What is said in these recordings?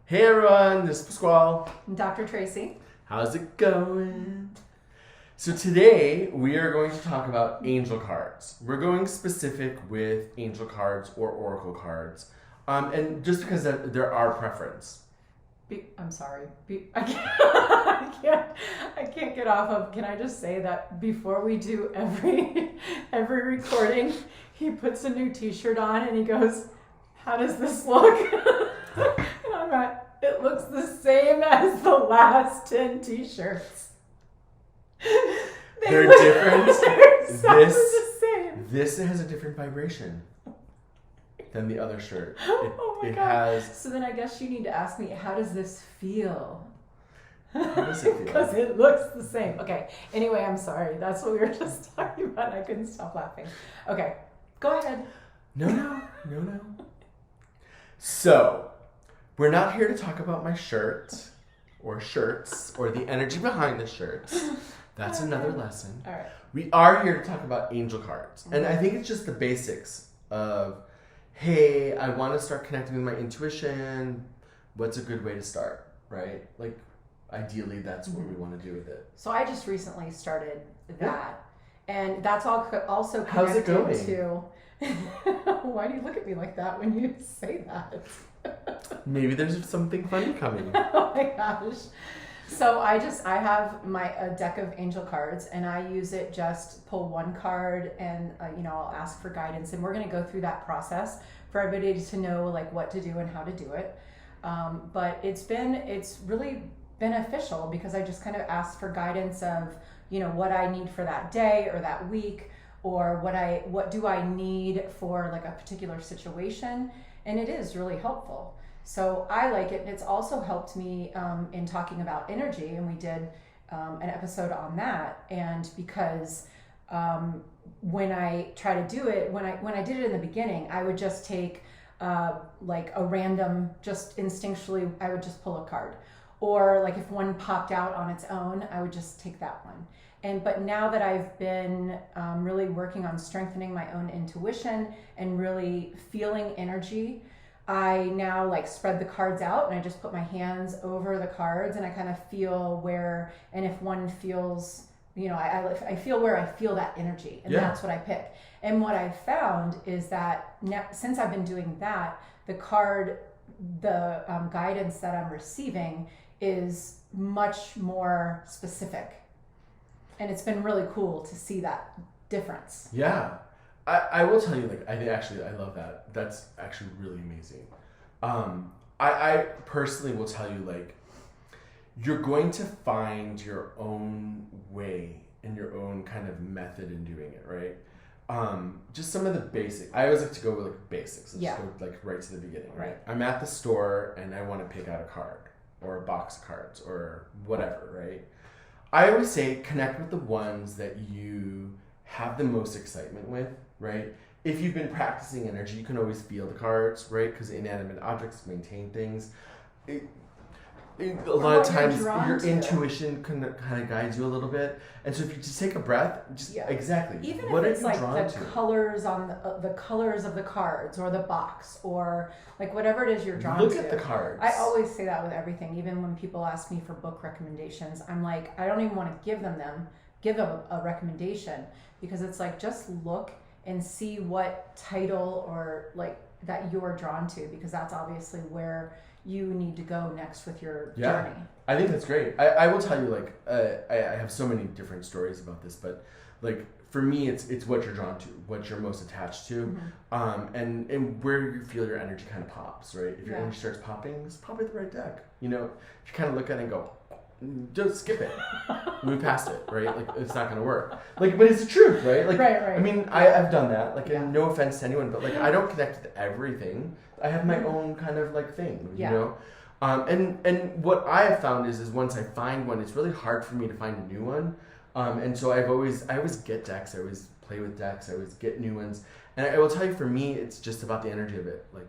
Hey everyone, this is Pasquale. Dr. Tracy. How's it going? So today we are going to talk about angel cards. We're going specific with angel cards or oracle cards. And just because they're our preference. I'm sorry. I can't get off of. Can I just say that before we do every recording, he puts a new T-shirt on and he goes, "How does this look?" And I'm like, "It looks the same as the last 10 T-shirts." They're different. They're exactly the same. This has a different vibration than the other shirt. Oh my it God. has. So then I guess you need to ask me, how does this feel? How does it feel? Because it looks the same. Okay. Anyway, I'm sorry. That's what we were just talking about. I couldn't stop laughing. Okay. Go ahead. No. So, we're not here to talk about my shirt or shirts or the energy behind the shirts. That's another lesson. All right. We are here to talk about angel cards. And I think it's just the basics of, hey, I want to start connecting with my intuition. What's a good way to start, right? Like, ideally, that's what we want to do with it. So I just recently started that. And that's also connected How's it going? to... Why do you look at me like that when you say that? Maybe there's something funny coming. Oh my gosh. So I have a deck of angel cards, and I use it, just pull one card and I'll ask for guidance, and we're going to go through that process for everybody to know like what to do and how to do it. But it's really beneficial because I just kind of ask for guidance of what I need for that day or that week, or what do I need for like a particular situation, and it is really helpful. So I like it, and it's also helped me in talking about energy, and we did an episode on that. And because when I try to do it, when I did it in the beginning, I would just take like a random, just instinctually, I would just pull a card, or like if one popped out on its own, I would just take that one. But now that I've been really working on strengthening my own intuition and really feeling energy, I now like spread the cards out, and I just put my hands over the cards, and I kind of feel where, and if one feels, I feel where I feel that energy, and that's what I pick. And what I've found is that since I've been doing that, the guidance that I'm receiving is much more specific. And it's been really cool to see that difference. Yeah. I will tell you, like, I love that. That's actually really amazing. I personally will tell you, like, you're going to find your own way and your own kind of method in doing it, right? Just some of the basics. I always like to go with, like, basics. Let's just go, like, right to the beginning, right? I'm at the store, and I want to pick out a card or a box of cards or whatever, right? I always say connect with the ones that you have the most excitement with, right? If you've been practicing energy, you can always feel the cards, right? Because inanimate objects maintain things. A lot of times your intuition kind of guides you a little bit, and so if you just take a breath, exactly. Even what if it's are you like drawn the to? colors on the colors of the cards, or the box, or like whatever it is you're drawn Look to. at the cards. I always say that with everything. Even when people ask me for book recommendations, I'm like, I don't even want to give them a recommendation, because it's like, just look and see what title or like that you're drawn to, because that's obviously where you need to go next with your journey. I think that's great. I will tell you, like, I have so many different stories about this, but like for me, it's what you're drawn to, what you're most attached to, and where you feel your energy kind of pops, right? If your energy starts popping, it's probably the right deck. If you kind of look at it and go, just skip it, move past it, right? Like, it's not going to work. Like, but it's the truth, right? Like, right. I mean, I've done that. Like, and no offense to anyone, but like, I don't connect with everything. I have my own kind of like thing, you know? And what I have found is once I find one, it's really hard for me to find a new one. And so I always get decks. I always play with decks. I always get new ones. And I will tell you, for me, it's just about the energy of it. Like,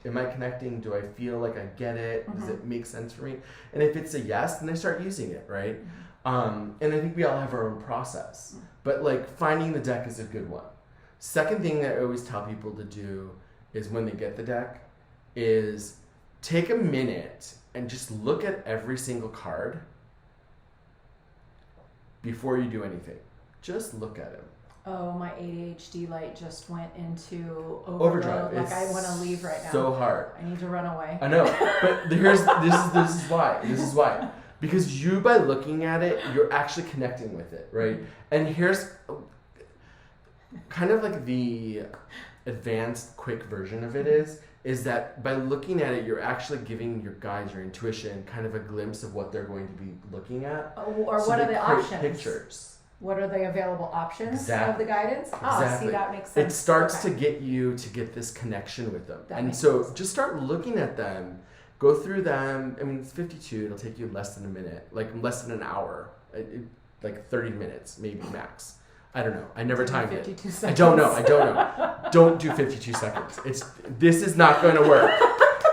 am I connecting? Do I feel like I get it? Does it make sense for me? And if it's a yes, then I start using it, right? And I think we all have our own process. But like, finding the deck is a good one. Second thing that I always tell people to do is, when they get the deck, is take a minute and just look at every single card before you do anything. Just look at them. Oh, my ADHD light just went into Overdrive. Like I want to leave right now. So hard. I need to run away. I know, but this is why. This is why. Because you, by looking at it, you're actually connecting with it, right? And here's kind of like the advanced, quick version of it is that by looking at it, you're actually giving your guides, your intuition, kind of a glimpse of what they're going to be looking at. Or So what they are the create options? Pictures. What are the available options Exactly. of the guidance? Oh, Exactly. see, that makes sense. It starts Okay. to get you to get this connection with them. That And makes so sense. just start looking at them, go through them. I mean, it's 52. It'll take you less than a minute, like less than an hour, like 30 minutes, maybe max. I don't know. I never timed it. 52 I seconds. don't know. Don't do 52 seconds. This is not going to work.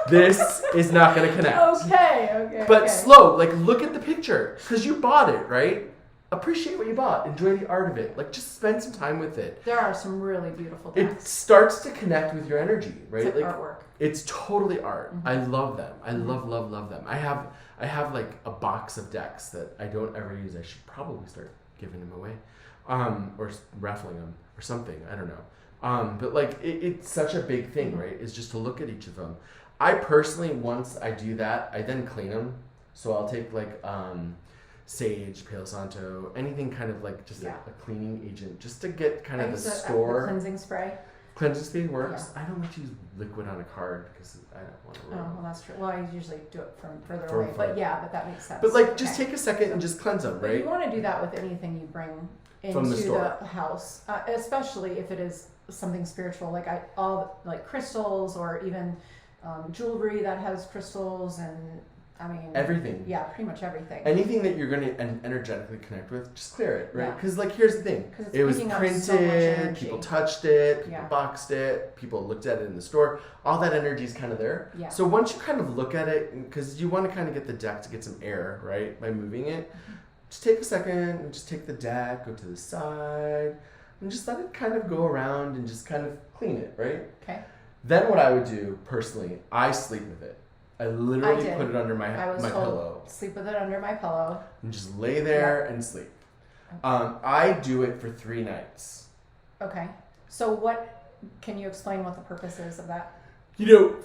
This is not going to connect. Okay. But okay. slow, like look at the picture because you bought it, right? Appreciate what you bought. Enjoy the art of it. Like just spend some time with it. There are some really beautiful It decks. starts to connect with your energy, right? It's like artwork. It's totally art. Mm-hmm. I love them. I love them. I have like a box of decks that I don't ever use. I should probably start giving them away, or raffling them or something. I don't know. But like it's such a big thing, Mm-hmm. right? Is just to look at each of them. I personally, once I do that, I then clean them. So I'll take like sage, Palo Santo, anything kind of like just a cleaning agent, just to get kind of the The store. cleansing spray. Cleansing spray works. I don't like to use liquid on a card because I don't want to. Oh, well, that's true. Well, I usually do it from further From away. far. But yeah, but that makes sense. But like, just Okay. take a second and just cleanse them, But right? you want to do that with anything you bring into From the store. house, especially if it is something spiritual, like all crystals or even jewelry that has crystals, and I mean Everything. Yeah, pretty much everything. Anything that you're going to energetically connect with, just clear it, right? Yeah. Because like, here's the thing: 'Cause it's it was picking up so much printed, energy. people touched it, people Yeah. boxed it, people looked at it in the store. All that energy is kind of there. Yeah. So once you kind of look at it, because you want to kind of get the deck to get some air, right, by moving it, just take a second and just take the deck, go to the side, and just let it kind of go around and just kind of clean it, right? Okay. Then what I would do personally, I sleep with it. I literally did. put it under my I was my told pillow sleep with it under my pillow. and just lay there and sleep. I do it for 3 nights. Okay. So what can you explain what the purpose is of that? You know,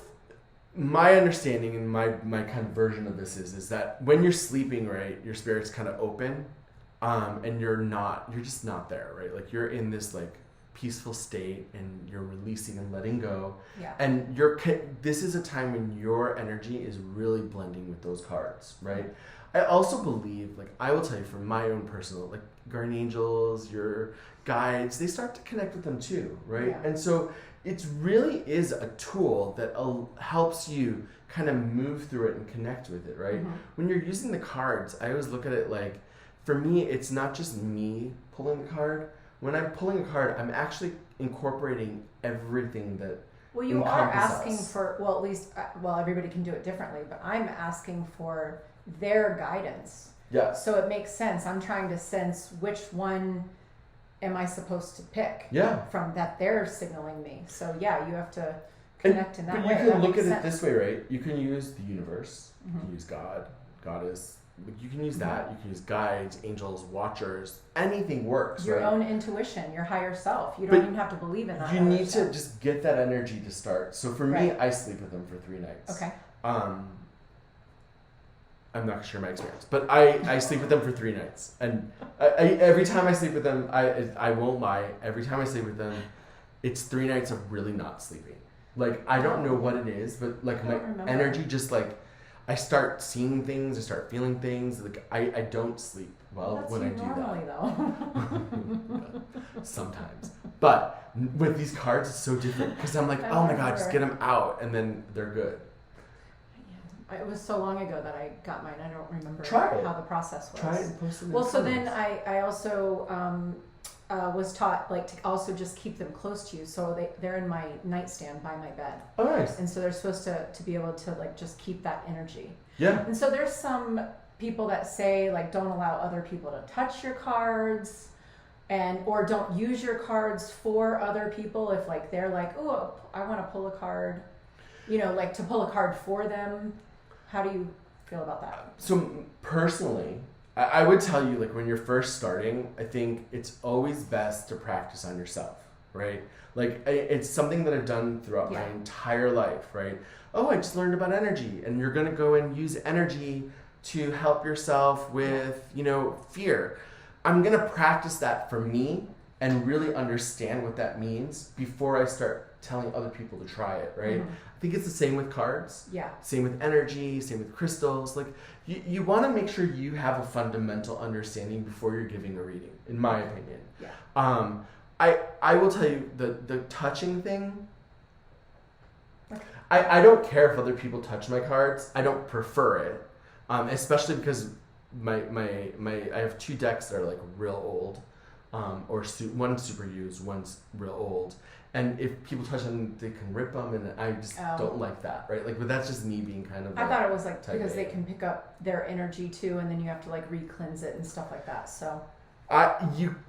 my understanding and my kind of version of this is that when you're sleeping, right, your spirit's kind of open, and you're just not there, right? Like you're in this like peaceful state and you're releasing and letting go. Yeah. And this is a time when your energy is really blending with those cards, right? I also believe, like I will tell you from my own personal, like guardian angels, your guides, they start to connect with them too, right? Yeah. And so it really is a tool that helps you kind of move through it and connect with it, right? Mhm. When you're using the cards, I always look at it like, for me, it's not just me pulling the card. When I'm pulling a card, I'm actually incorporating everything that Well, you are encompass asking us. for, well, at least, everybody can do it differently, but I'm asking for their guidance. Yes. So it makes sense. I'm trying to sense which one am I supposed to pick Yeah. from that they're signaling me. So yeah, you have to connect in that But way. you can That look at makes it this sense. way, right? You can use the universe. You Mhm. can use God, goddess. You can use that. You can use guides, angels, watchers. Anything works, Your right? own intuition, your higher self. You don't But even have to believe in that. You other need to stuff. just get that energy to start. So for me, Right. I sleep with them for 3 nights. Okay. I'm not sure my experience, but I sleep with them for 3 nights, and every time I sleep with them, I won't lie. Every time I sleep with them, it's 3 nights of really not sleeping. Like I don't know what it is, but like I my don't remember. energy just like I start seeing things, I start feeling things. Like I don't sleep well That's when you I do normally, though. that sometimes. But with these cards, it's so different because I'm like, I oh my god, just remember. get them out, and then they're good. It was so long ago that I got mine. I don't remember Try it. how the process was. Try it and post them. in Well, the so then comments. I also was taught like to also just keep them close to you. So they're in my nightstand by my bed. Oh, nice. And so they're supposed to be able to like just keep that energy. Yeah. And so there's some people that say like don't allow other people to touch your cards or don't use your cards for other people if like they're like, oh, I want to pull a card. you know, like to pull a card for them? How do you feel about that? So personally, I would tell you, like, when you're first starting, I think it's always best to practice on yourself, right? Like, it's something that I've done throughout my entire life, right? Oh, I just learned about energy, and you're gonna go and use energy to help yourself with, you know, fear. I'm gonna practice that for me and really understand what that means before I start telling other people to try it, right? I think it's the same with cards. Yeah. Same with energy, same with crystals. Like, you want to make sure you have a fundamental understanding before you're giving a reading, in my opinion. Yeah. I will tell you, the touching thing, I don't care if other people touch my cards. I don't prefer it, especially because I have 2 decks that are like real old, one's super used, one's real old. And if people touch them, they can rip them, and I just don't like that, right? Like, but that's just me being kind of. I thought it was like because they can pick up their energy too, and then you have to like re-cleanse it and stuff like that. So.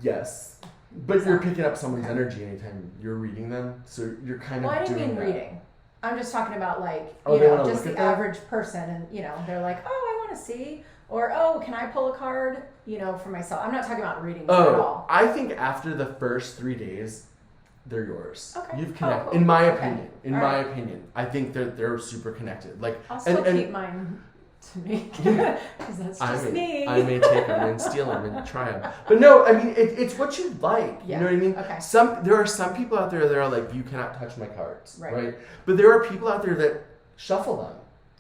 Yes, but you're picking up someone's energy anytime you're reading them, so you're kind of. Well, I didn't doing mean that. reading. I'm just talking about like just the that? average person, and you know they're like, oh, I want to see, or oh, can I pull a card, you know, for myself. I'm not talking about reading at all. I think after the first 3 days, they're yours. Okay. You've connected. Cool. In my opinion. In All my right. opinion, I think they're super connected. Like, I'll still keep mine to me because that's just me. I may take them and steal them and try them, but no, I mean it's what you like. Yeah. You know what I mean? Okay. There are some people out there that are like, you cannot touch my cards, Right. right? But there are people out there that shuffle them.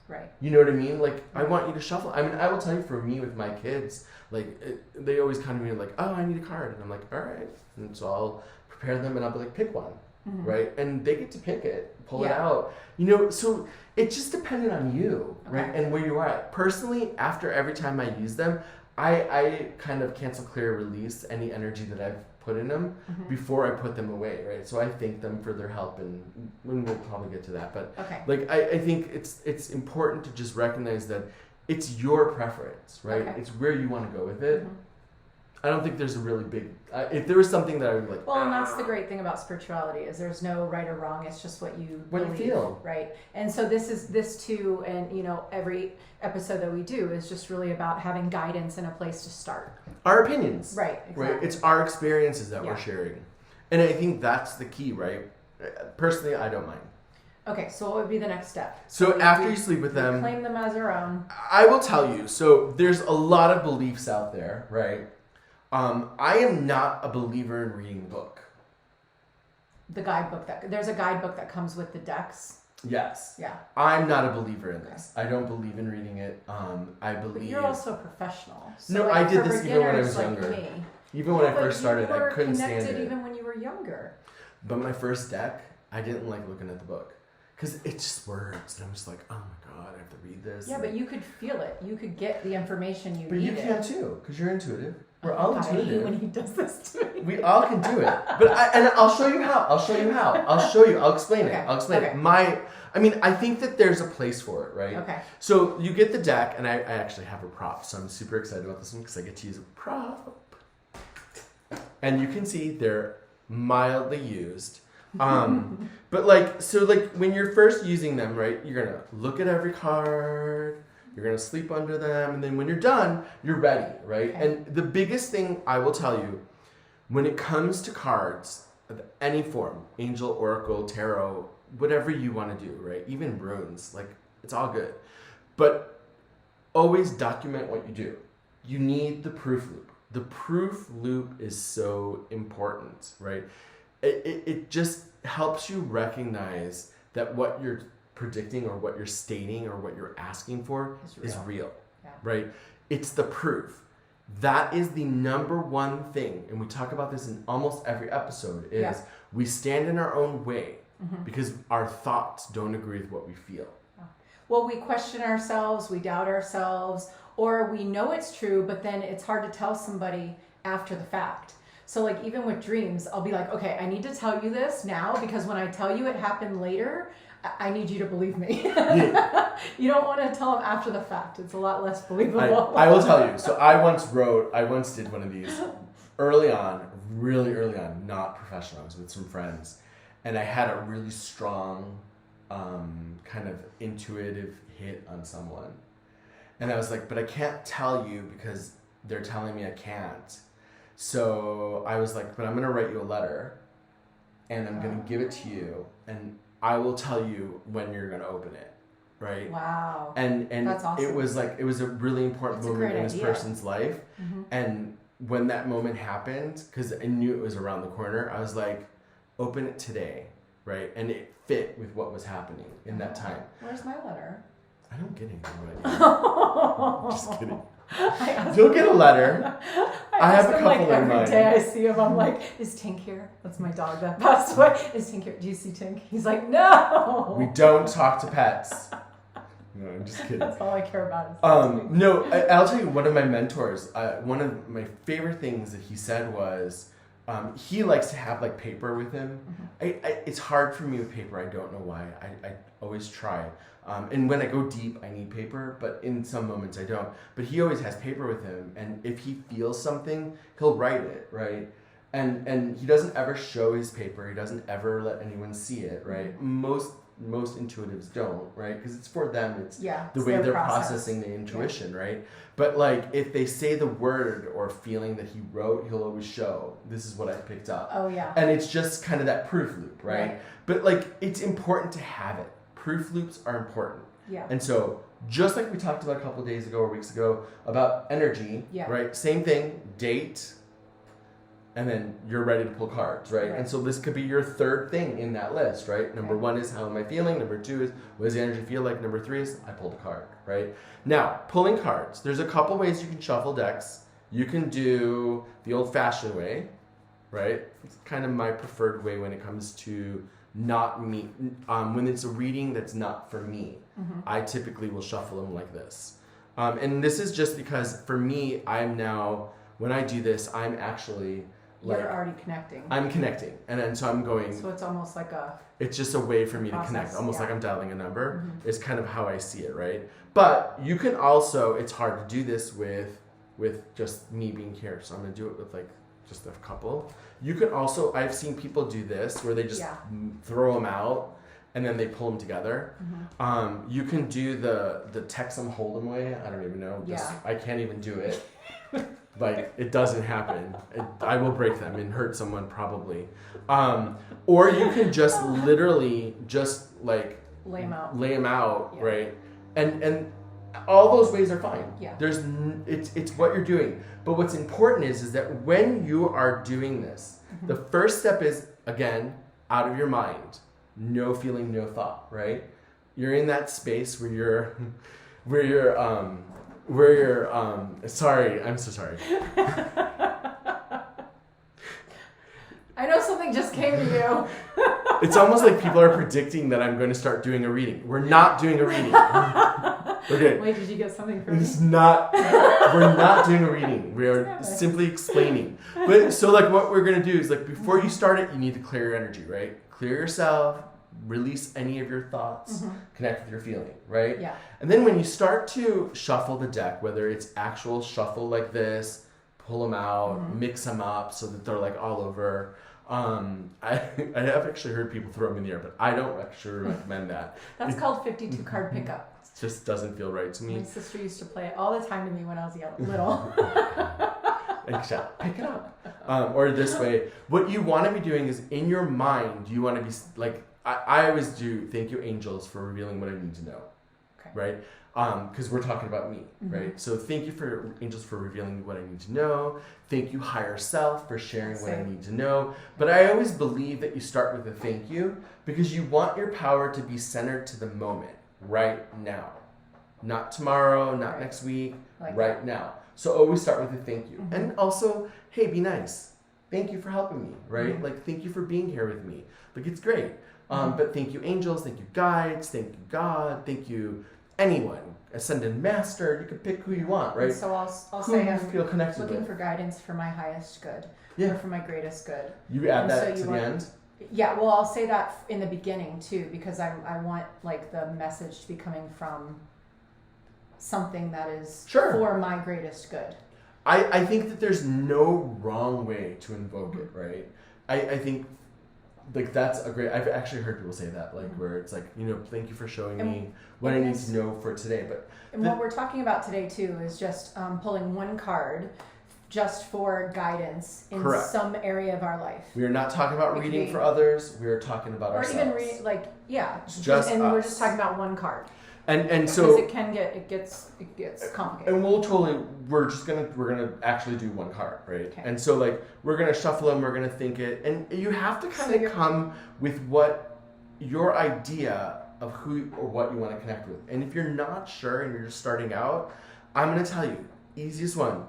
Right. You know what I mean? Like, I want you to shuffle. I mean, I will tell you, for me with my kids, like, they always come to me like, oh, I need a card, and I'm like, all right, and so I'll prepare them and I'll be like, pick one. Mm-hmm. Right, and they get to pick it, pull it out. You know, so it just depended on you, right, and where you are at. Personally, after every time I use them, I kind of cancel, clear, release any energy that I've put in them before I put them away, right? So I thank them for their help, and we'll probably get to that. But like, I think it's important to just recognize that it's your preference, right? It's where you want to go with it. I don't think there's a really big. If there was something that I would like. Well, and that's the great thing about spirituality is there's no right or wrong. It's just what you believe, feel, right? And so this too, and you know, every episode that we do is just really about having guidance and a place to start. Our opinions, right? Exactly. Right. It's our experiences that we're sharing, and I think that's the key, right? Personally, I don't mind. Okay, so what would be the next step? So after you sleep with them, claim them as our own. I will tell you. So there's a lot of beliefs out there, right? I am not a believer in reading the book. The guidebook there's a guidebook that comes with the decks. Yes. Yeah. I'm not a believer in this. I don't believe in reading it. I believe. But you're also a professional. So no, I did this even when I was younger. Even when I first started, I couldn't stand it. Even when you were younger. But my first deck, I didn't like looking at the book. Because it's just words, and I'm just like, oh my god, I have to read this. Yeah, but you could feel it. You could get the information you needed. But you can too, because you're intuitive. We're all intuitive. I hate when he does this to me. We all can do it. But I'll show you how. I'll explain it. I'll explain it. I think that there's a place for it, right? Okay. So you get the deck, and I actually have a prop, so I'm super excited about this one because I get to use a prop. And you can see they're mildly used. But when you're first using them, right, you're gonna look at every card, you're gonna sleep under them, and then when you're done, you're ready, right? Okay. And the biggest thing I will tell you, when it comes to cards of any form, angel, oracle, tarot, whatever you want to do, right? Even runes, like, it's all good. But always document what you do. You need the proof loop. The proof loop is so important, right? It just helps you recognize that what you're predicting or what you're stating or what you're asking for is real, right? It's the proof. That is the number one thing, and we talk about this in almost every episode, is we stand in our own way because our thoughts don't agree with what we feel. Well, we question ourselves, we doubt ourselves, or we know it's true, but then it's hard to tell somebody after the fact. So like even with dreams, I'll be like, okay, I need to tell you this now because when I tell you it happened later, I need you to believe me. Yeah. You don't want to tell them after the fact. It's a lot less believable. I will tell you. So I once did one of these early on, really early on, not professional. I was with some friends, and I had a really strong kind of intuitive hit on someone. And I was like, but I can't tell you because they're telling me I can't. So I was like, but I'm going to write you a letter and I'm going to give it to you and I will tell you when you're going to open it. Right? Wow. And that's awesome. it was a really important moment in this person's life. Mm-hmm. And when that moment happened, because I knew it was around the corner, I was like, open it today. Right? And it fit with what was happening in that time. Where's my letter? I don't get anything right. Just kidding. You'll get a letter. I have a couple in mind. Every day I see him, I'm like, is Tink here? That's my dog that passed away. Is Tink here? Do you see Tink? He's like, no. We don't talk to pets. No, I'm just kidding. That's all I care about. No, I'll tell you, one of my mentors, one of my favorite things that he said was, he likes to have like paper with him. Mm-hmm. It's hard for me with paper. I don't know why. I always try. And when I go deep, I need paper, but in some moments I don't. But he always has paper with him, and if he feels something, he'll write it, right? And he doesn't ever show his paper. He doesn't ever let anyone see it, right? Most intuitives don't, right? Because it's for them. It's the way they're processing the intuition, right? But like if they say the word or feeling that he wrote, he'll always show, this is what I picked up. Oh yeah. And it's just kind of that proof loop, right? But like it's important to have it. Proof loops are important. Yeah. And so just like we talked about a couple of days ago or weeks ago about energy, right? Same thing, date, and then you're ready to pull cards, right? And so this could be your third thing in that list, right? Number one is, how am I feeling? Number two is, what does the energy feel like? Number three is, I pulled a card, right? Now, pulling cards. There's a couple ways you can shuffle decks. You can do the old-fashioned way, right? It's kind of my preferred way when it comes to not me. When it's a reading that's not for me, I typically will shuffle them like this. And this is just because, for me, I'm now, when I do this, I'm actually... You're already connecting. I'm connecting. And then so I'm going... So it's almost like a... It's just a way for me to connect. Almost like I'm dialing a number. Is kind of how I see it, right? But you can also... It's hard to do this with just me being here. So I'm going to do it with like just a couple. You can also... I've seen people do this where they just throw them out and then they pull them together. You can do the Texam Hold'em way. I don't even know. I can't even do it. Like, it doesn't happen. I will break them and hurt someone probably. Or you can just literally just like lay them out, right? And all those ways are fine. Yeah. It's what you're doing. But what's important is that when you are doing this, the first step is, again, out of your mind. No feeling, no thought, right? You're in that space where you're sorry, I'm so sorry. I know something just came to you. It's almost like people are predicting that I'm going to start doing a reading. We're not doing a reading. Okay. Wait, did you get something from me? We're not doing a reading. We are simply explaining. But so like what we're going to do is like before you start it, you need to clear your energy, right? Clear yourself, release any of your thoughts, connect with your feeling, right? Yeah. And then when you start to shuffle the deck, whether it's actual shuffle like this, pull them out, mix them up so that they're like all over. I have actually heard people throw them in the air, but I don't actually recommend that. That's called 52 card pickup. It just doesn't feel right to me. My sister used to play it all the time to me when I was little. Exactly. Pick it up. Or this way. What you want to be doing is in your mind, you want to be like, I always do thank you angels for revealing what I need to know. Okay. Right? Because we're talking about me, right? So thank you for angels for revealing what I need to know. Thank you higher self for sharing what I need to know. But I always believe that you start with a thank you because you want your power to be centered to the moment, right now. Not tomorrow, not next week, right now. So always start with a thank you. And also, hey, be nice. Thank you for helping me, right? Like, thank you for being here with me. Like, it's great. But thank you angels, thank you guides, thank you God, thank you anyone, ascended master, you can pick who you want, right? And so I'll who say you I'm feel connected looking with. for guidance for my highest good, or for my greatest good. You add that to the end? Yeah, well, I'll say that in the beginning too, because I want like the message to be coming from something that is for my greatest good. I think that there's no wrong way to invoke it, right? I think like that's a great. I've actually heard people say that, like where it's like, thank you for showing me what I need to know for today. But what we're talking about today too is just pulling one card just for guidance in Correct. some area of our life. We are not talking about reading for others. We are talking about ourselves. Or even reading, just and us. we're just talking about one card. And so it gets complicated. And we're gonna actually do one card, right? Okay. And so like we're gonna shuffle them, we're gonna think it, and you have to kind of come with what your idea of who or what you want to connect with. And if you're not sure and you're just starting out, I'm gonna tell you, easiest one.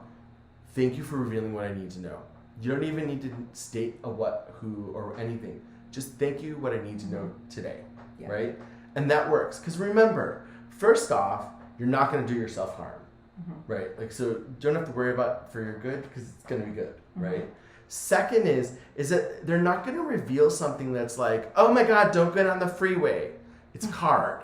Thank you for revealing what I need to know. You don't even need to state a what, who, or anything. Just thank you what I need to know today, right? And that works. Because remember, first off, you're not going to do yourself harm, right? Like, so you don't have to worry about for your good because it's going to be good, right? Second is that they're not going to reveal something that's like, oh my God, don't get on the freeway. It's card.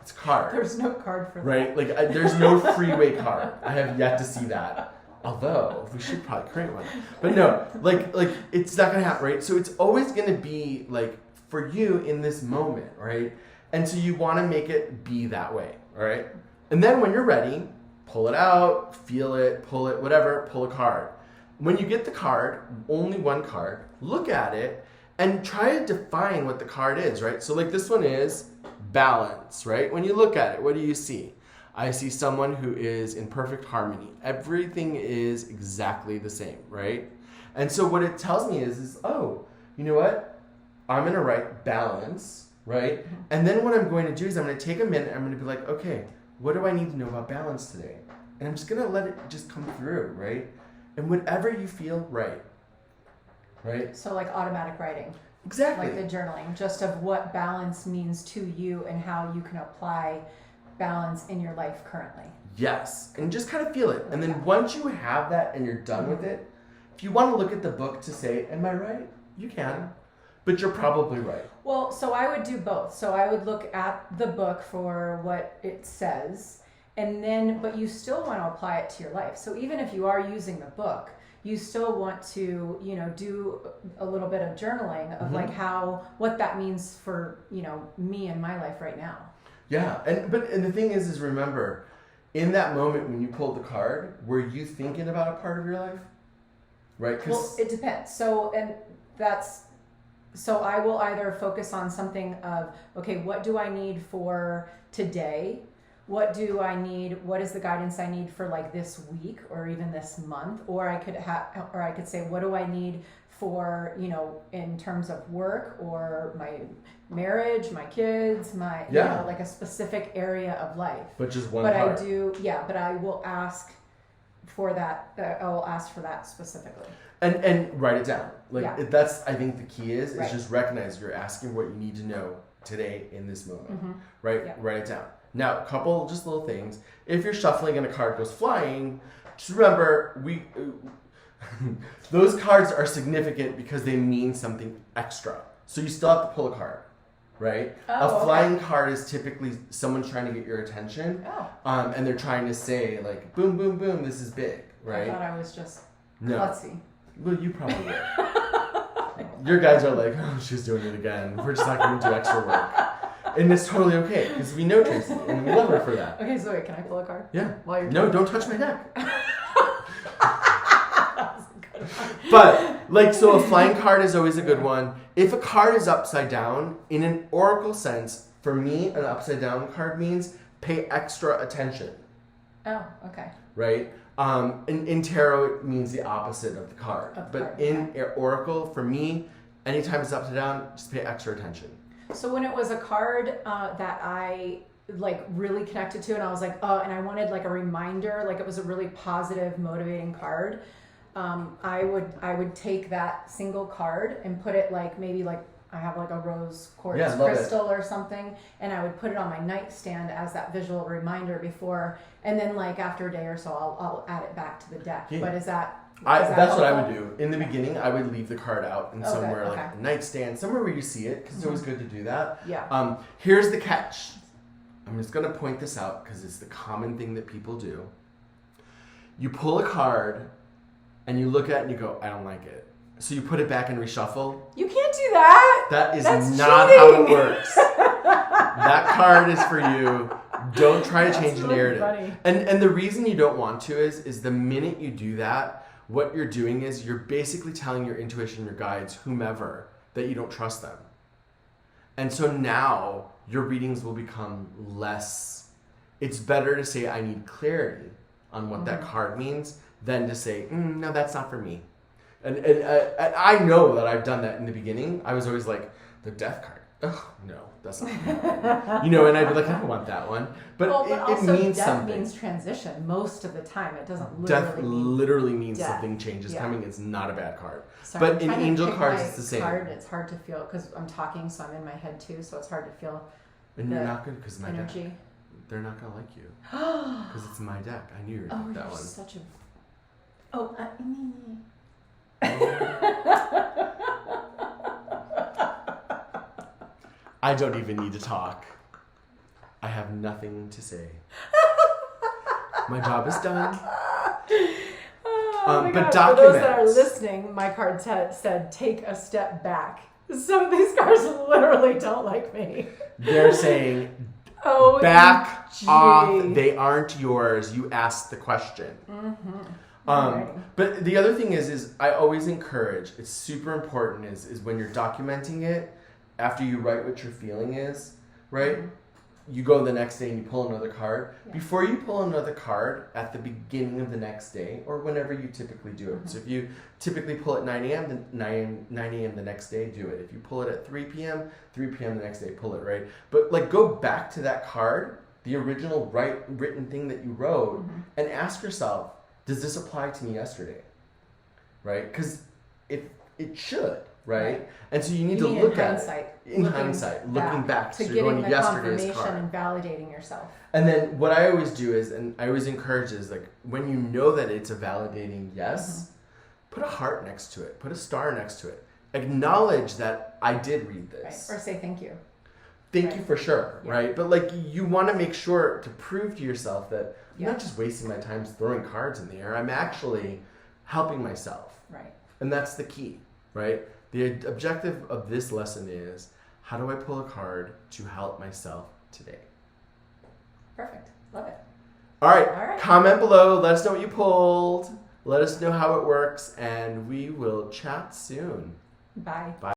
It's card. There's no card for that. Right? Like, there's no freeway card. I have yet to see that. Although, we should probably create one. But no, like it's not going to happen, right? So it's always going to be, like, for you in this moment, right? And so you want to make it be that way, all right? And then when you're ready, pull it out, feel it, pull it, whatever, pull a card. When you get the card, only one card, look at it and try to define what the card is, right? So like this one is balance, right? When you look at it, what do you see? I see someone who is in perfect harmony. Everything is exactly the same, right? And so what it tells me is oh, you know what? I'm going to write balance, right? And then what I'm going to do is I'm going to take a minute. I'm going to be like, okay, what do I need to know about balance today? And I'm just going to let it just come through, right? And whatever you feel right? So like automatic writing. Exactly. Like the journaling, just of what balance means to you and how you can apply balance in your life currently. Yes. And just kind of feel it. And then once you have that and you're done with it, if you want to look at the book to say, am I right? You can. But you're probably right. Well, so I would do both. So I would look at the book for what it says, and then, but you still want to apply it to your life. So even if you are using the book, you still want to, do a little bit of journaling of like what that means for, me and my life right now. Yeah. And the thing is remember, in that moment when you pulled the card, were you thinking about a part of your life? Right? Well, it depends. So I will either focus on something of, okay, what do I need for today? What do I need? What is the guidance I need for like this week or even this month? Or I could say, what do I need for, in terms of work or my marriage, my kids, like a specific area of life. But just one part. But I will ask for that. I will ask for that specifically. And write it down. That's, I think the key is just recognize you're asking what you need to know today in this moment, right? Yeah. Write it down. Now, a couple just little things. If you're shuffling and a card goes flying, just remember those cards are significant because they mean something extra. So you still have to pull a card, right? A flying card is typically someone's trying to get your attention, and they're trying to say like, boom, boom, boom, this is big, right? I thought I was just klutzy. Well, you probably would. Your guys are like, oh, she's doing it again. We're just not going to do extra work. And it's totally okay, because we know Tracy, and we love her for that. Okay, so wait, can I pull a card? Yeah. While you're no, don't touch my neck. But, so a flying card is always a good one. If a card is upside down, in an oracle sense, for me, an upside down card means pay extra attention. Oh, okay. Right? In tarot, it means the opposite of the card. In oracle, for me, anytime it's upside down, just pay extra attention. So when it was a card that I really connected to, and I was like, oh, and I wanted like a reminder, like it was a really positive, motivating card. I would take that single card and put it maybe I have a rose quartz crystal or something, and I would put it on my nightstand as that visual reminder before, and then after a day or so, I'll add it back to the deck. Yeah. But is that that's what I would do. In the beginning, I would leave the card out in somewhere like a nightstand, somewhere where you see it, because it's always good to do that. Yeah. Here's the catch. I'm just going to point this out because it's the common thing that people do. You pull a card, and you look at it and you go, I don't like it. So you put it back and reshuffle? You can't do that. That is That's not how it cheating. works. That card is for you. Don't try to change the really narrative. funny. And the reason you don't want to is the minute you do that, what you're doing is you're basically telling your intuition, your guides, whomever, that you don't trust them. And so now your readings will become less. It's better to say, I need clarity on what that card means than to say, no, that's not for me. And I know that I've done that in the beginning. I was always like, the death card. Oh, no, that's not for me. You know, and I'd be like, I don't want that one. But, it also means death something. means transition most of the time. It doesn't Death literally mean literally means death. something changes Yeah. coming. It's not a bad card. Sorry, But I'm in trying to angel pick cards, my it's the same. Card, it's hard to feel because I'm talking, so I'm in my head too. So it's hard to feel And you're the not good because my deck. energy. They're not gonna like you because it's my deck. I knew you were gonna Oh, pick you're that one. such a. Oh. I don't even need to talk. I have nothing to say. My job is done. Oh my but God. For those that are documents. listening, my card said, "Take a step back." Some of these cards literally don't like me. They're saying, Oh, back gee. off. They aren't yours. You asked the question. Alrighty. But the other thing is I always encourage, it's super important is when you're documenting it, after you write what your feeling is, right? You go the next day and you pull another card. Yeah. Before you pull another card at the beginning of the next day or whenever you typically do it. So if you typically pull at 9 a.m., then 9 a.m. the next day, do it. If you pull it at 3 p.m., 3 p.m. the next day, pull it, right? But like go back to that card, the original written thing that you wrote, and ask yourself, does this apply to me yesterday? Right? Because it should, right? And so you need to mean look in at hindsight, it. In hindsight, looking back. to So you're getting going the yesterday's confirmation card. and validating yourself. And then what I always do is, and I always encourage is like, when you know that it's a validating yes, put a heart next to it. Put a star next to it. Acknowledge that I did read Right. this. Or say thank you. Thank Right. you for sure, Yeah. right? But like you want to make sure to prove to yourself that I'm Yeah. not just wasting my time throwing cards in the air. I'm actually helping myself. Right. And that's the key, right? The objective of this lesson is, how do I pull a card to help myself today? Perfect. Love it. All right. All right. Comment below. Let us know what you pulled. Let us know how it works. And we will chat soon. Bye. Bye.